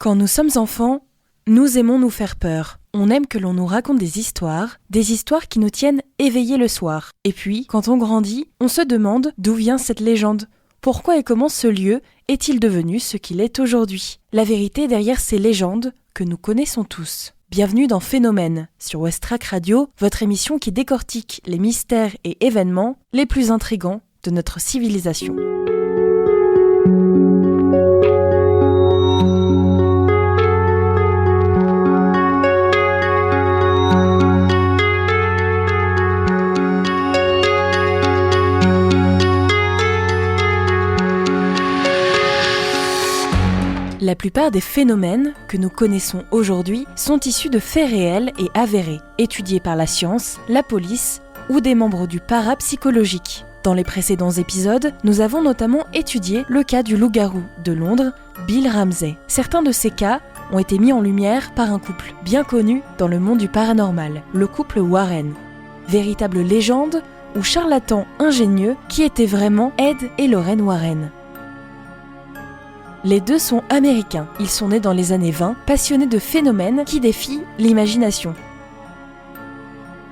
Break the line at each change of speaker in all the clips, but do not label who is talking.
Quand nous sommes enfants, nous aimons nous faire peur. On aime que l'on nous raconte des histoires qui nous tiennent éveillés le soir. Et puis, quand on grandit, on se demande d'où vient cette légende. Pourquoi et comment ce lieu est-il devenu ce qu'il est aujourd'hui? La vérité derrière ces légendes que nous connaissons tous. Bienvenue dans Phénomène, sur Westrack Radio, votre émission qui décortique les mystères et événements les plus intrigants de notre civilisation. La plupart des phénomènes que nous connaissons aujourd'hui sont issus de faits réels et avérés, étudiés par la science, la police ou des membres du parapsychologique. Dans les précédents épisodes, nous avons notamment étudié le cas du loup-garou de Londres, Bill Ramsey. Certains de ces cas ont été mis en lumière par un couple bien connu dans le monde du paranormal, le couple Warren. Véritable légende ou charlatan ingénieux qui étaient vraiment Ed et Lorraine Warren. Les deux sont américains, ils sont nés dans les années 20, passionnés de phénomènes qui défient l'imagination.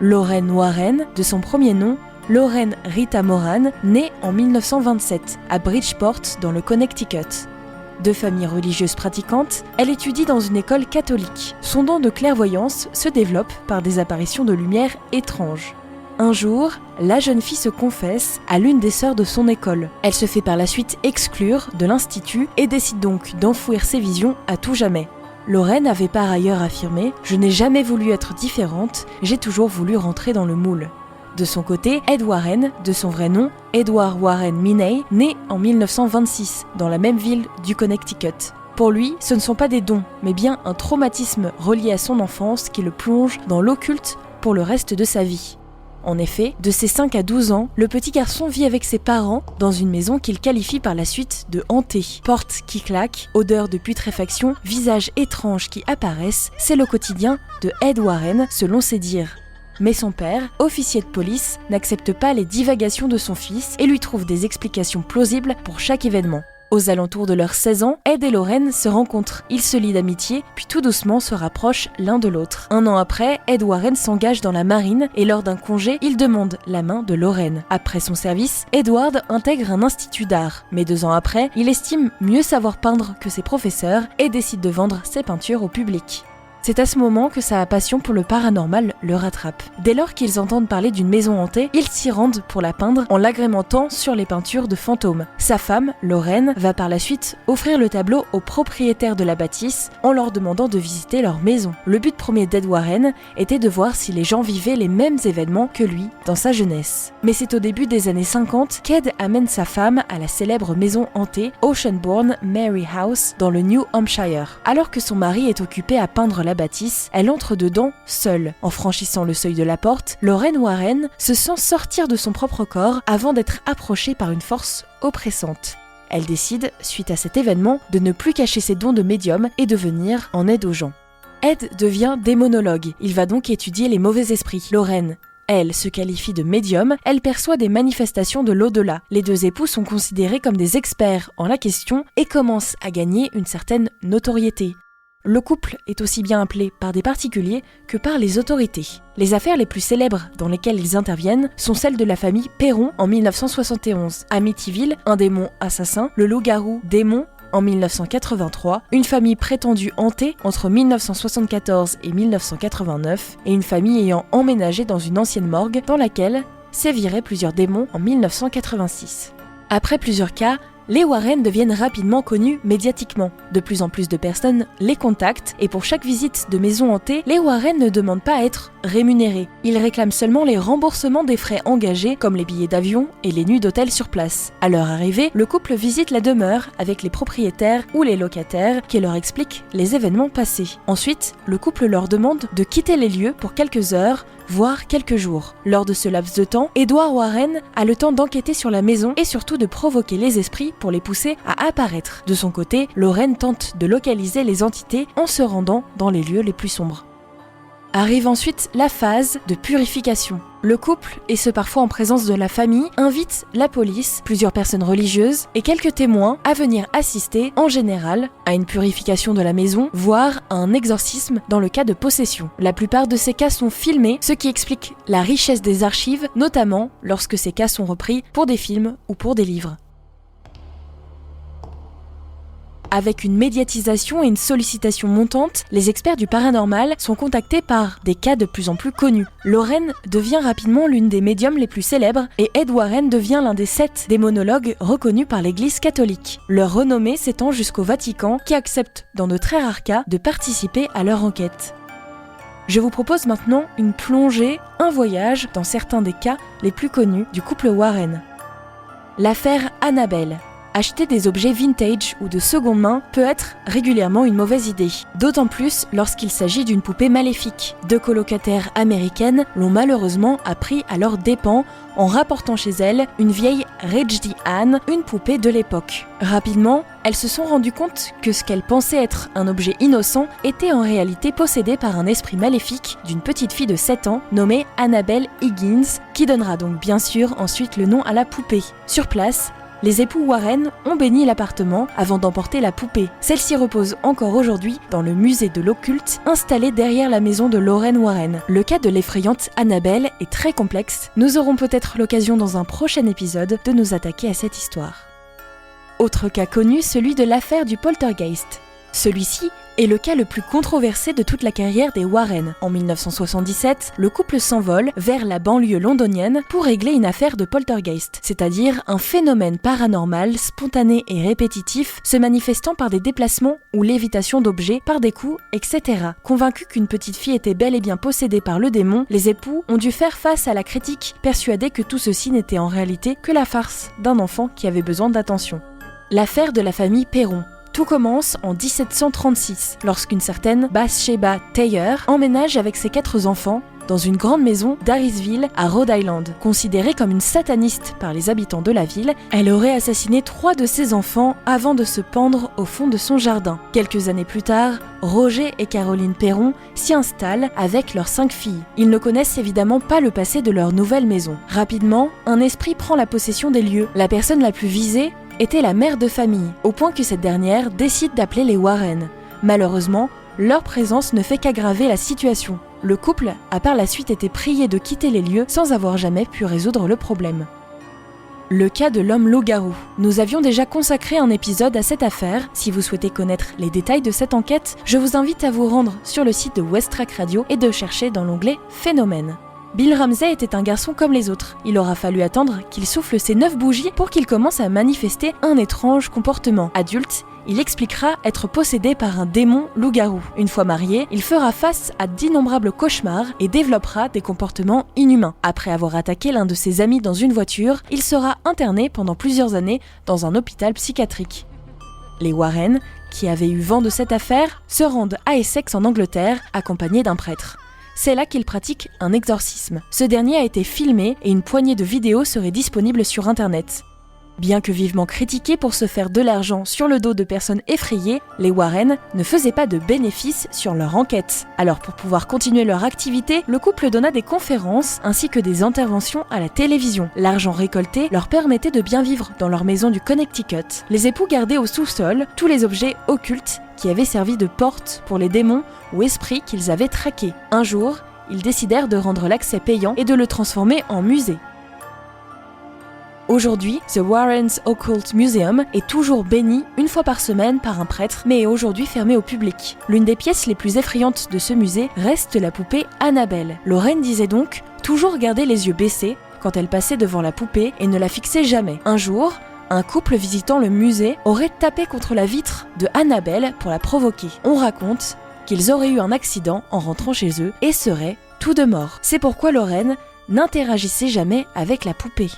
Lorraine Warren, de son premier nom, Lorraine Rita Moran, née en 1927 à Bridgeport dans le Connecticut. De famille religieuse pratiquante, elle étudie dans une école catholique. Son don de clairvoyance se développe par des apparitions de lumière étranges. Un jour, la jeune fille se confesse à l'une des sœurs de son école. Elle se fait par la suite exclure de l'institut et décide donc d'enfouir ses visions à tout jamais. Lorraine avait par ailleurs affirmé « Je n'ai jamais voulu être différente, j'ai toujours voulu rentrer dans le moule ». De son côté, Ed Warren, de son vrai nom, Edward Warren Miney, né en 1926 dans la même ville du Connecticut. Pour lui, ce ne sont pas des dons, mais bien un traumatisme relié à son enfance qui le plonge dans l'occulte pour le reste de sa vie. En effet, de ses 5 à 12 ans, le petit garçon vit avec ses parents dans une maison qu'il qualifie par la suite de hantée. Portes qui claquent, odeur de putréfaction, visages étranges qui apparaissent, c'est le quotidien de Ed Warren selon ses dires. Mais son père, officier de police, n'accepte pas les divagations de son fils et lui trouve des explications plausibles pour chaque événement. Aux alentours de leurs 16 ans, Ed et Lorraine se rencontrent. Ils se lient d'amitié, puis tout doucement se rapprochent l'un de l'autre. Un an après, Ed Warren s'engage dans la marine et lors d'un congé, il demande la main de Lorraine. Après son service, Edward intègre un institut d'art. Mais 2 ans après, il estime mieux savoir peindre que ses professeurs et décide de vendre ses peintures au public. C'est à ce moment que sa passion pour le paranormal le rattrape. Dès lors qu'ils entendent parler d'une maison hantée, ils s'y rendent pour la peindre en l'agrémentant sur les peintures de fantômes. Sa femme, Lorraine, va par la suite offrir le tableau aux propriétaires de la bâtisse en leur demandant de visiter leur maison. Le but premier d'Ed Warren était de voir si les gens vivaient les mêmes événements que lui dans sa jeunesse. Mais c'est au début des années 50 qu'Ed amène sa femme à la célèbre maison hantée Oceanbourne Mary House dans le New Hampshire. Alors que son mari est occupé à peindre la bâtisse, elle entre dedans seule. En franchissant le seuil de la porte, Lorraine Warren se sent sortir de son propre corps avant d'être approchée par une force oppressante. Elle décide, suite à cet événement, de ne plus cacher ses dons de médium et de venir en aide aux gens. Ed devient démonologue. Il va donc étudier les mauvais esprits. Lorraine, elle, se qualifie de médium, elle perçoit des manifestations de l'au-delà. Les deux époux sont considérés comme des experts en la question et commencent à gagner une certaine notoriété. Le couple est aussi bien appelé par des particuliers que par les autorités. Les affaires les plus célèbres dans lesquelles ils interviennent sont celles de la famille Perron en 1971, Amityville, un démon assassin, le loup-garou démon en 1983, une famille prétendue hantée entre 1974 et 1989 et une famille ayant emménagé dans une ancienne morgue dans laquelle séviraient plusieurs démons en 1986. Après plusieurs cas, les Warren deviennent rapidement connus médiatiquement. De plus en plus de personnes les contactent et pour chaque visite de maison hantée, les Warren ne demandent pas à être rémunérés. Ils réclament seulement les remboursements des frais engagés comme les billets d'avion et les nuits d'hôtel sur place. À leur arrivée, le couple visite la demeure avec les propriétaires ou les locataires qui leur expliquent les événements passés. Ensuite, le couple leur demande de quitter les lieux pour quelques heures, voire quelques jours. Lors de ce laps de temps, Edward Warren a le temps d'enquêter sur la maison et surtout de provoquer les esprits pour les pousser à apparaître. De son côté, Lorraine tente de localiser les entités en se rendant dans les lieux les plus sombres. Arrive ensuite la phase de purification. Le couple, et ce parfois en présence de la famille, invite la police, plusieurs personnes religieuses et quelques témoins à venir assister, en général, à une purification de la maison, voire à un exorcisme dans le cas de possession. La plupart de ces cas sont filmés, ce qui explique la richesse des archives, notamment lorsque ces cas sont repris pour des films ou pour des livres. Avec une médiatisation et une sollicitation montante, les experts du paranormal sont contactés par des cas de plus en plus connus. Lorraine devient rapidement l'une des médiums les plus célèbres et Ed Warren devient l'un des 7 démonologues reconnus par l'Église catholique. Leur renommée s'étend jusqu'au Vatican qui accepte, dans de très rares cas, de participer à leur enquête. Je vous propose maintenant une plongée, un voyage dans certains des cas les plus connus du couple Warren. L'affaire Annabelle. Acheter des objets vintage ou de seconde main peut être régulièrement une mauvaise idée, d'autant plus lorsqu'il s'agit d'une poupée maléfique. 2 colocataires américaines l'ont malheureusement appris à leurs dépens en rapportant chez elles une vieille Raggedy Ann, une poupée de l'époque. Rapidement, elles se sont rendues compte que ce qu'elles pensaient être un objet innocent était en réalité possédé par un esprit maléfique d'une petite fille de 7 ans nommée Annabelle Higgins, qui donnera donc bien sûr ensuite le nom à la poupée. Sur place, les époux Warren ont béni l'appartement avant d'emporter la poupée. Celle-ci repose encore aujourd'hui dans le musée de l'occulte installé derrière la maison de Lorraine Warren. Le cas de l'effrayante Annabelle est très complexe. Nous aurons peut-être l'occasion dans un prochain épisode de nous attaquer à cette histoire. Autre cas connu, celui de l'affaire du poltergeist. Celui-ci est le cas le plus controversé de toute la carrière des Warren. En 1977, le couple s'envole vers la banlieue londonienne pour régler une affaire de poltergeist, c'est-à-dire un phénomène paranormal, spontané et répétitif, se manifestant par des déplacements ou lévitation d'objets, par des coups, etc. Convaincus qu'une petite fille était bel et bien possédée par le démon, les époux ont dû faire face à la critique, persuadés que tout ceci n'était en réalité que la farce d'un enfant qui avait besoin d'attention. L'affaire de la famille Perron. Tout commence en 1736, lorsqu'une certaine Bathsheba Thayer emménage avec ses 4 enfants dans une grande maison d'Harrisville à Rhode Island. Considérée comme une sataniste par les habitants de la ville, elle aurait assassiné 3 de ses enfants avant de se pendre au fond de son jardin. Quelques années plus tard, Roger et Caroline Perron s'y installent avec leurs 5 filles. Ils ne connaissent évidemment pas le passé de leur nouvelle maison. Rapidement, un esprit prend la possession des lieux. La personne la plus visée était la mère de famille, au point que cette dernière décide d'appeler les Warren. Malheureusement, leur présence ne fait qu'aggraver la situation. Le couple a par la suite été prié de quitter les lieux sans avoir jamais pu résoudre le problème. Le cas de l'homme loup-garou. Nous avions déjà consacré un épisode à cette affaire. Si vous souhaitez connaître les détails de cette enquête, je vous invite à vous rendre sur le site de West Track Radio et de chercher dans l'onglet « Phénomène ». Bill Ramsey était un garçon comme les autres. Il aura fallu attendre qu'il souffle ses 9 bougies pour qu'il commence à manifester un étrange comportement. Adulte, il expliquera être possédé par un démon loup-garou. Une fois marié, il fera face à d'innombrables cauchemars et développera des comportements inhumains. Après avoir attaqué l'un de ses amis dans une voiture, il sera interné pendant plusieurs années dans un hôpital psychiatrique. Les Warren, qui avaient eu vent de cette affaire, se rendent à Essex en Angleterre, accompagnés d'un prêtre. C'est là qu'il pratique un exorcisme. Ce dernier a été filmé et une poignée de vidéos serait disponible sur internet. Bien que vivement critiqués pour se faire de l'argent sur le dos de personnes effrayées, les Warren ne faisaient pas de bénéfices sur leur enquête. Alors pour pouvoir continuer leur activité, le couple donna des conférences ainsi que des interventions à la télévision. L'argent récolté leur permettait de bien vivre dans leur maison du Connecticut. Les époux gardaient au sous-sol tous les objets occultes qui avaient servi de porte pour les démons ou esprits qu'ils avaient traqués. Un jour, ils décidèrent de rendre l'accès payant et de le transformer en musée. Aujourd'hui, The Warren's Occult Museum est toujours béni une fois par semaine par un prêtre, mais est aujourd'hui fermé au public. L'une des pièces les plus effrayantes de ce musée reste la poupée Annabelle. Lorraine disait donc toujours garder les yeux baissés quand elle passait devant la poupée et ne la fixait jamais. Un jour, un couple visitant le musée aurait tapé contre la vitre de Annabelle pour la provoquer. On raconte qu'ils auraient eu un accident en rentrant chez eux et seraient tous deux morts. C'est pourquoi Lorraine n'interagissait jamais avec la poupée.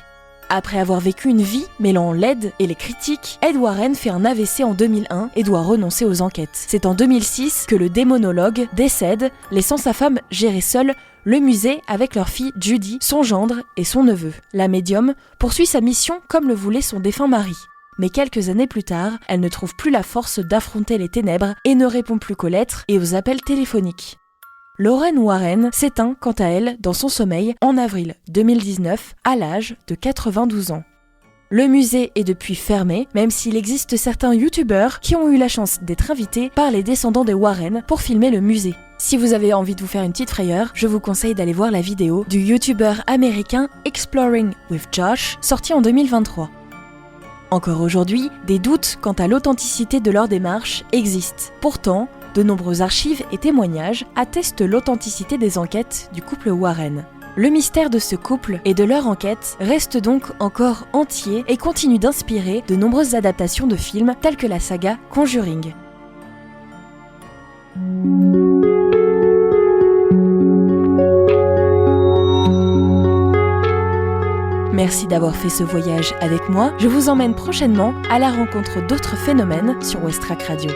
Après avoir vécu une vie mêlant l'aide et les critiques, Ed Warren fait un AVC en 2001 et doit renoncer aux enquêtes. C'est en 2006 que le démonologue décède, laissant sa femme gérer seule le musée avec leur fille Judy, son gendre et son neveu. La médium poursuit sa mission comme le voulait son défunt mari. Mais quelques années plus tard, elle ne trouve plus la force d'affronter les ténèbres et ne répond plus qu'aux lettres et aux appels téléphoniques. Lorraine Warren s'éteint quant à elle dans son sommeil en avril 2019 à l'âge de 92 ans. Le musée est depuis fermé, même s'il existe certains youtubeurs qui ont eu la chance d'être invités par les descendants des Warren pour filmer le musée. Si vous avez envie de vous faire une petite frayeur, je vous conseille d'aller voir la vidéo du youtubeur américain Exploring with Josh, sortie en 2023. Encore aujourd'hui, des doutes quant à l'authenticité de leur démarche existent. Pourtant, de nombreuses archives et témoignages attestent l'authenticité des enquêtes du couple Warren. Le mystère de ce couple et de leur enquête reste donc encore entier et continue d'inspirer de nombreuses adaptations de films telles que la saga Conjuring. Merci d'avoir fait ce voyage avec moi. Je vous emmène prochainement à la rencontre d'autres phénomènes sur Westrack Radio.